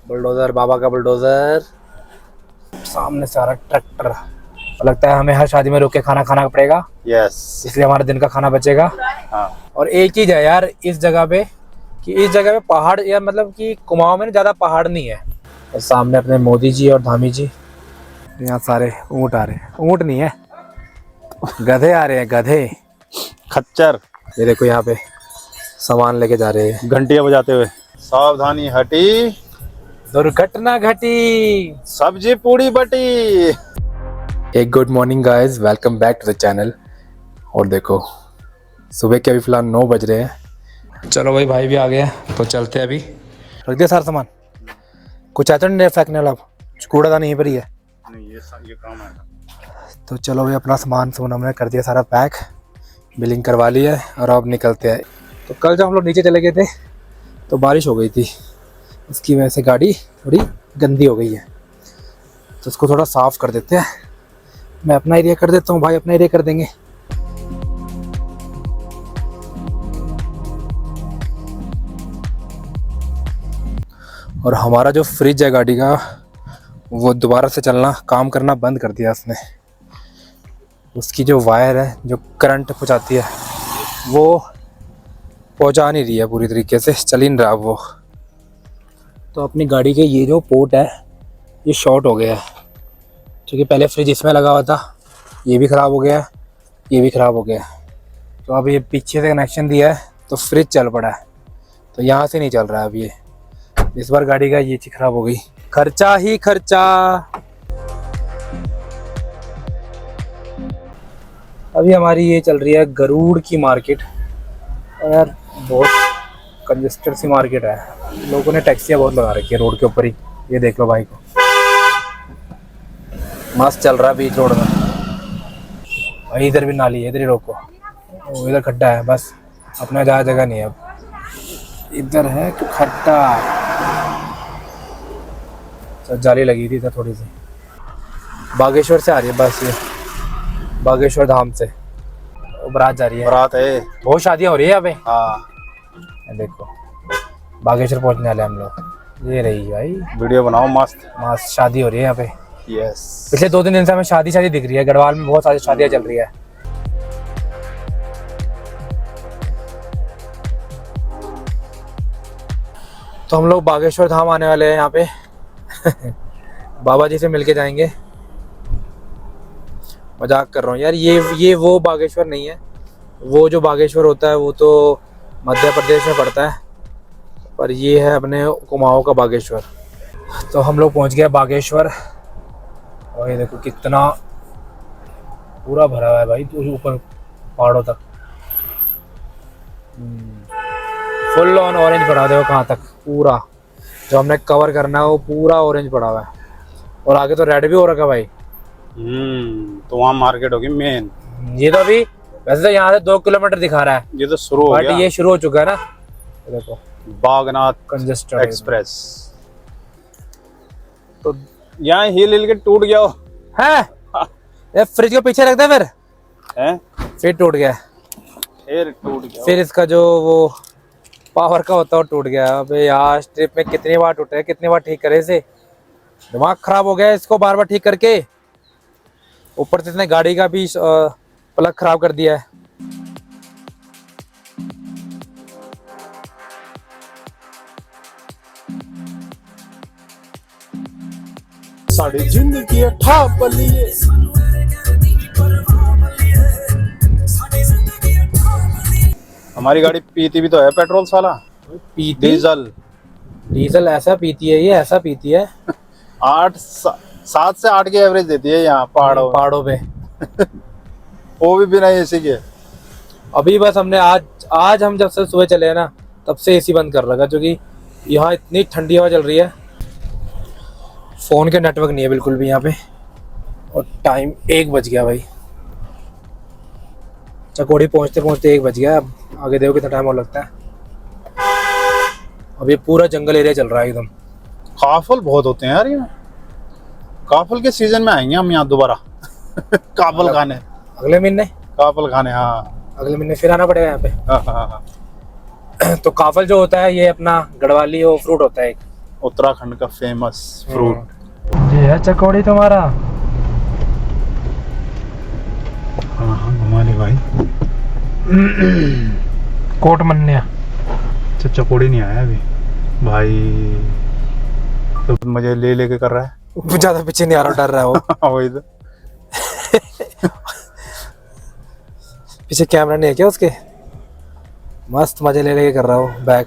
Bulldozer, बाबा का bulldozer. सामने सारा ट्रैक्टर। लगता है हमें हर शादी में रुक के खाना खाना पड़ेगा। यस। इसलिए हमारे दिन का खाना बचेगा। हाँ। और एक चीज है यार इस जगह पे कि इस जगह पे पहाड़ यार मतलब कि कुमाऊं में ना ज्यादा पहाड़ नहीं है। और सामने अपने मोदी जी और धामी जी। यहाँ सारे ऊँट आ रहे हैं। ऊँट नहीं है, गधे आ रहे हैं, गधे। खच्चर। ये देखो यहाँ पे सामान लेके जा रहे हैं। घंटियां बजाते हुए। सावधानी हटी, दुर्घटना घटी। सब्जी पूड़ी बटी। एक good morning guys, welcome back to the channel. और देखो सुबह के अभी फिलहाल 9 बज रहे हैं। चलो भाई भी आ गए हैं तो चलते हैं। अभी रख दिया सारा सामान। कुछ है तो नहीं फेंकने वाला, कूड़ादान यहीं पर ही है। नहीं ये काम है। तो चलो भाई अपना सामान हमने कर दिया सारा पैक, बिलिंग करवा ली है और अब निकलते हैं। तो कल जब हम लोग नीचे चले गए थे तो बारिश हो गई थी, उसकी वजह से गाड़ी थोड़ी गंदी हो गई है। तो उसको थोड़ा साफ़ कर देते हैं। मैं अपना एरिया कर देता हूँ, भाई अपना एरिया कर देंगे। और हमारा जो फ्रिज है गाड़ी का वो दोबारा से चलना काम करना बंद कर दिया उसने। उसकी जो वायर है जो करंट पहुँचाती है वो पहुँचा नहीं रही है पूरी तरीके से, चल ही नहीं रहा वो। तो अपनी गाड़ी के ये जो पोर्ट है ये शॉर्ट हो गया है, क्योंकि पहले फ्रिज इसमें लगा हुआ था। ये भी ख़राब हो गया है, ये भी ख़राब हो गया है। तो अब ये पीछे से कनेक्शन दिया है तो फ्रिज चल पड़ा है, तो यहाँ से नहीं चल रहा है अब ये। इस बार गाड़ी का ये चीज़ ख़राब हो गई, खर्चा ही खर्चा। अभी हमारी ये चल रही है गरुड़ की मार्केट। और यार बहुत कंजेस्टेड सी मार्केट है, लोगों ने टैक्सियाँ बहुत लगा रखी है रोड के ऊपर ही। ये देख लो भाई को, मस्त चल रहा है बीच रोड में। भाई इधर भी नाली है, इधर ही रोको। इधर खड्डा है, बस अपना जहाँ जगह नहीं है अब। इधर है कि खड्डा, जाली लगी थी इधर थोड़ी सी। बागेश्वर से आ रही है बस ये, बागेश्वर धाम से बारात जा रही है। बारात है, बहुत शादियाँ हो रही है यहाँ पे। हाँ। देखो बागेश्वर पहुँचने वाले हम लोग। ये रही भाई, वीडियो बनाओ मस्त। मस्त शादी हो रही है यहाँ पे। यस। पिछले 2-3 दिन से हमें शादी दिख रही है। गढ़वाल में बहुत सारी शादियाँ चल रही है। तो हम लोग बागेश्वर धाम आने वाले हैं यहाँ पे। बाबा जी से मिलके जाएंगे। मजाक कर रहा हूँ यार, ये वो बागेश्वर नहीं है। वो जो बागेश्वर होता है वो तो मध्य प्रदेश में पड़ता है, पर ये है अपने कुमाऊं का बागेश्वर। तो हम लोग पहुँच गए बागेश्वर। और ये देखो कितना पूरा भरा हुआ है भाई, तो ऊपर पहाड़ों तक फुल ऑन ऑरेंज पड़ा। देखो कहाँ तक पूरा जो हमने कवर करना है वो पूरा ऑरेंज पड़ा हुआ है। और आगे तो रेड भी हो रखा है भाई। तो वहाँ मार्केट होगी मेन। ये तो अभी वैसे तो यहाँ से 2 किलोमीटर दिखा रहा है, ये तो शुरू हो बट गया। ये शुरू हो चुका है ना। देखो बागनाथ कंजेस्टेड एक्सप्रेस। तो यहाँ हिल के टूट गया है। ये फ्रिज के पीछे रख दे फिर टूट गया। फिर टूट गया। फिर इसका जो वो पावर का होता है वो टूट गया। अबे यार स्ट्रिप में कितनी बार टूटे, कितनी बार ठीक करे इसे। दिमाग खराब हो गया इसको बार बार ठीक करके। ऊपर से इसने गाड़ी का भी प्लग खराब कर दिया है। साड़ी जिंदगी ठा बलिए। हमारी गाड़ी पीती भी तो है पेट्रोल साला, पीती डीजल ऐसा पीती है, ये ऐसा पीती है। 7 से 8 की एवरेज देती है यहाँ पहाड़ों पे। वो भी बिना एसी के। अभी बस हमने आज हम जब से सुबह चले हैं ना तब से एसी बंद कर रखा, क्योंकि यहाँ इतनी ठंडी हवा चल रही है। फ़ोन के नेटवर्क नहीं है बिल्कुल भी यहाँ पे। और टाइम 1 बज गया भाई, चकोड़ी पहुँचते पहुँचते 1 बज गया। अब आगे देखो कितना टाइम और लगता है। अब ये पूरा जंगल एरिया चल रहा है एकदम। काफल बहुत होते हैं यार यहाँ। काफल के सीजन में आएंगे हम यहाँ दोबारा। काफल खाने अगले महीने। काफल खाने, हाँ अगले महीने फिर आना पड़ेगा यहाँ पे। हाँ। तो काफल जो होता है ये अपना गढ़वाली वो फ्रूट होता है एक, उत्तराखंड का फेमस फ्रूट। ये है चकोड़ी तुम्हारा। हाँ हाँ घुमा ले भाई। कोट मन्या। अच्छा चकोड़ी नहीं आया अभी भाई, तो मुझे ले लेके कर रहा है। ज्यादा पीछे नहीं आ रहा, डर रहा है वो। वही तो। पीछे कैमरा नहीं है क्या उसके? मस्त मजे ले लेके कर रहा हो बैग।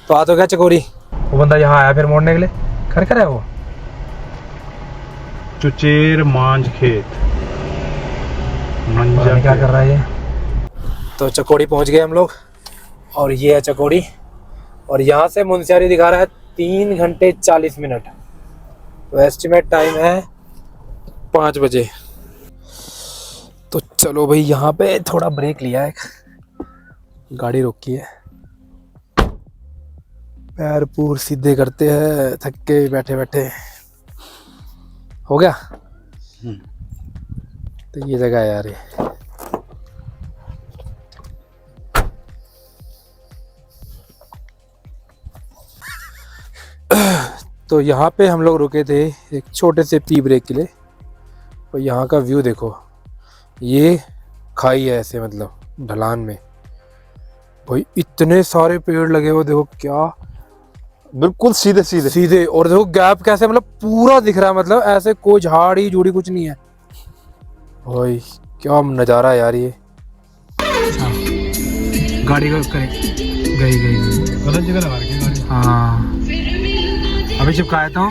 तो आ तो गया चकोरी। वो बंदा यहाँ आया फिर मोड़ने के लिए, खर खर है वो। चुचेर मांझ खेत मंजा क्या कर रहा है ये? तो चकोड़ी पहुंच गए हम लोग, और ये है चकोड़ी। और यहाँ से मुंशियारी दिखा रहा है 3 घंटे 40 मिनट। तो एस्टिमेट टाइम है 5 बजे। तो चलो भाई, यहाँ पे थोड़ा ब्रेक लिया है, गाड़ी रोकी है, पैर पूर सीधे करते हैं, थके बैठे बैठे। हो गया। तो ये जगह है यार ये। तो यहाँ पे हम लोग रुके थे एक छोटे से टी ब्रेक के लिए। और यहाँ का व्यू देखो, ये खाई है ऐसे, मतलब ढलान में भाई इतने सारे पेड़ लगे हुए, देखो क्या बिल्कुल सीधे सीधे सीधे। और देखो गैप कैसे, मतलब पूरा दिख रहा है, मतलब ऐसे कोई झाड़ी झूड़ी कुछ नहीं है भाई। क्या नज़ारा है यार ये। गाड़ी का करे गई गलत जगह लगा रखी है गाड़ी। हाँ अभी चिपकाया था।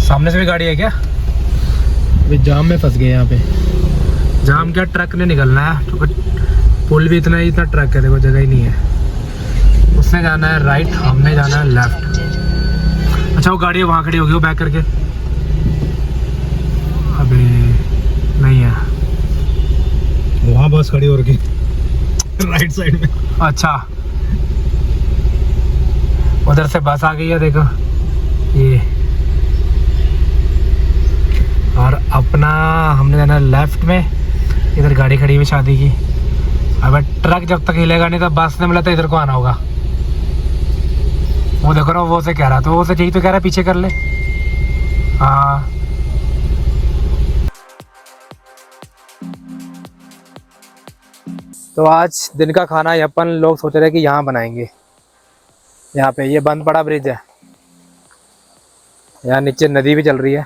सामने से भी गाड़ी है क्या? अभी जाम में फंस गए यहाँ पे। जाम क्या, ट्रक ने निकलना है, तो पुल भी इतना ट्रक है, देखो जगह ही नहीं है। उसने जाना है राइट, हमने जाना है लेफ्ट। अच्छा वो गाड़ी वहाँ खड़ी होगी, वो बैक करके। अबे नहीं है, वहाँ बस खड़ी हो रखी राइट साइड में। अच्छा उधर से बस आ गई है, देखो ये। और अपना हमने जाना लेफ्ट में, इधर गाड़ी खड़ी हुई शादी की। अब ट्रक जब तक हिलेगा नहीं, तब बस ने मिला तो इधर को आना होगा। वो देखो ना, वो से कह रहा, तो वो से यही तो कह रहा है पीछे कर ले। हाँ तो आज दिन का खाना अपन लोग सोच रहे हैं कि यहाँ बनाएंगे। यहाँ पे ये बंद पड़ा ब्रिज है, यहाँ नीचे नदी भी चल रही है।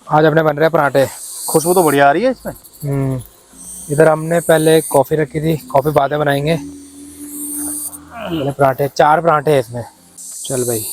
आज अपने बन रहे हैं पराठे। खुशबू तो बढ़िया आ रही है इसमें। इधर हमने पहले कॉफ़ी रखी थी, कॉफ़ी बाद में बनाएंगे। पहले पराठे, 4 पराठे हैं इसमें। चल भाई,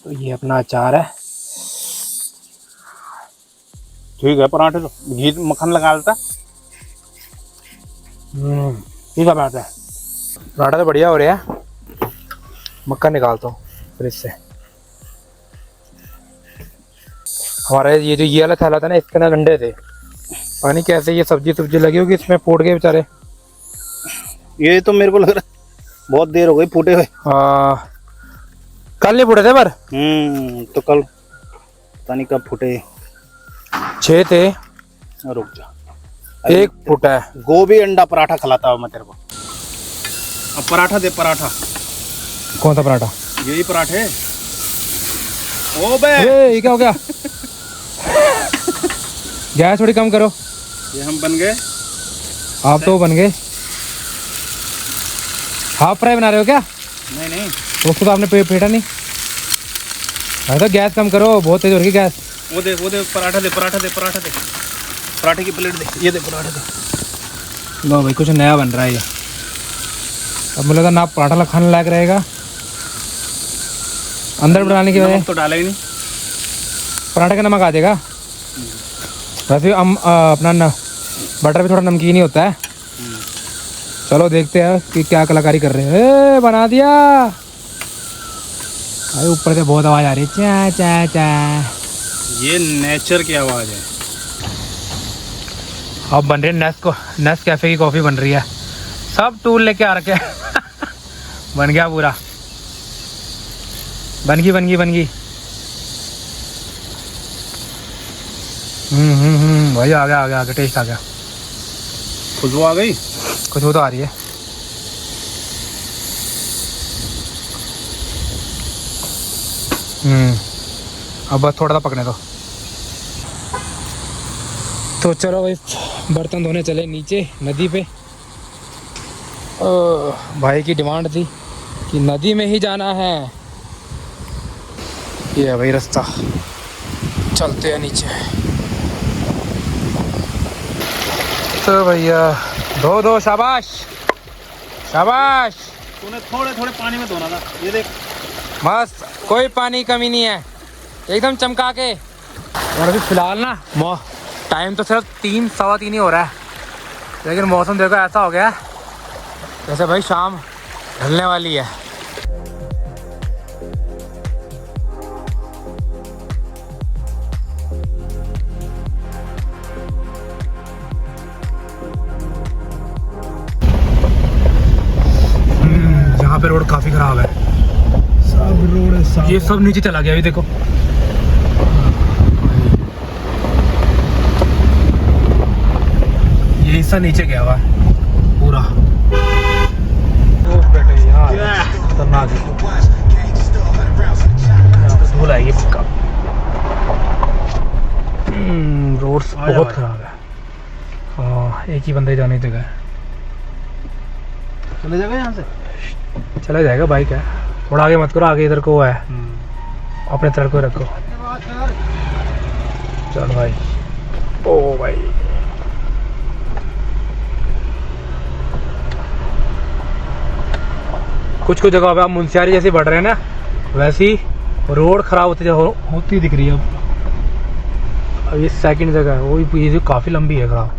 तो ये अपना अचार है। ठीक है, पराठे तो घी मक्खन लगा देता। ठीक है पराठा। पराठा तो बढ़िया हो रहा है। मक्खन निकालता हूँ फ्रिज से। हमारे ये जो ये वाला थैला था ना, इसके अंदर अंडे थे। पानी कैसे ये सब्जी लगी होगी इसमें, फूट गए बेचारे। ये तो मेरे को लग रहा है बहुत देर हो गई फूटे हुए। कल नहीं फूटे थे पर। तो कल पता नहीं कब फूटे। 6 थे। रुक जा, एक फूटा है। गोभी अंडा पराठा खिलाता हूँ मैं तेरे को। अब पराठा दे, पराठा। कौन सा पराठा? यही पराठे। ओ बे ये क्या हो गया? गैस थोड़ी कम करो। ये हम बन गए। आप तो बन गए। हाफ फ्राई बना रहे हो क्या? नहीं उसको तो आपने फेंटा नहीं। अरे तो गैस कम करो, बहुत तेज हो रही गैस। वो दे पराठा दे, पराठे की प्लेट दे। ये दे पराठा दे। लो भाई, कुछ नया बन रहा है ये। अब मुझे लगा ना पराठा खाने लायक रहेगा, अंदर बनाने की वजह तो डाला ही नहीं। पराठे का नमक आ जाएगा। वैसे अपना बटर भी थोड़ा नमकीन ही होता है। चलो देखते हैं कि क्या कलाकारी कर रहे हैं। बना दिया। अरे ऊपर से बहुत आवाज़ आ रही है, चा चा चा। ये नेचर की आवाज़ है। अब बन रही है नेस्ट कैफे की कॉफ़ी बन रही है। सब टूल लेके आ रखे बन गया पूरा। बन गई। भाई आ गया टेस्ट आ गया। खुशबू आ गई। खुशबू तो आ रही है। अब बस थोड़ा सा पकने दो। तो चलो भाई बर्तन धोने चले नीचे नदी पे। भाई की डिमांड थी कि नदी में ही जाना है। ये है भाई रास्ता, चलते हैं नीचे। तो भैया धो दो, शाबाश शाबाश। तूने थोड़े थोड़े पानी में धोना था, ये देख मस्त, कोई पानी कमी नहीं है, एकदम चमका के। और अभी फ़िलहाल ना टाइम तो सिर्फ 3 सवा 3 ही हो रहा है, लेकिन मौसम देखो ऐसा हो गया है जैसे भाई शाम ढलने वाली है। यहाँ पे रोड काफ़ी ख़राब है, सब रोड है, सब ये सब नीचे चला गया अभी देखो। ये हिस्सा नीचे गया हुआ है पूरा। बेटे यार खतरनाक है, धूल आएगी पक्का। रोड बहुत खराब है। हाँ, एक ही बंदे जाने की जगह है। चले जाएगा यहाँ से, चला जाएगा, बाइक है। थोड़ा आगे मत करो, आगे इधर को है, अपने तरफ को रखो। चल भाई, ओ भाई कुछ कुछ जगह पे आप मुंशियारी जैसे बढ़ रहे हैं ना, वैसी रोड खराब होती दिख रही है अब। ये सेकंड जगह है, वो ये काफ़ी लंबी है खराब।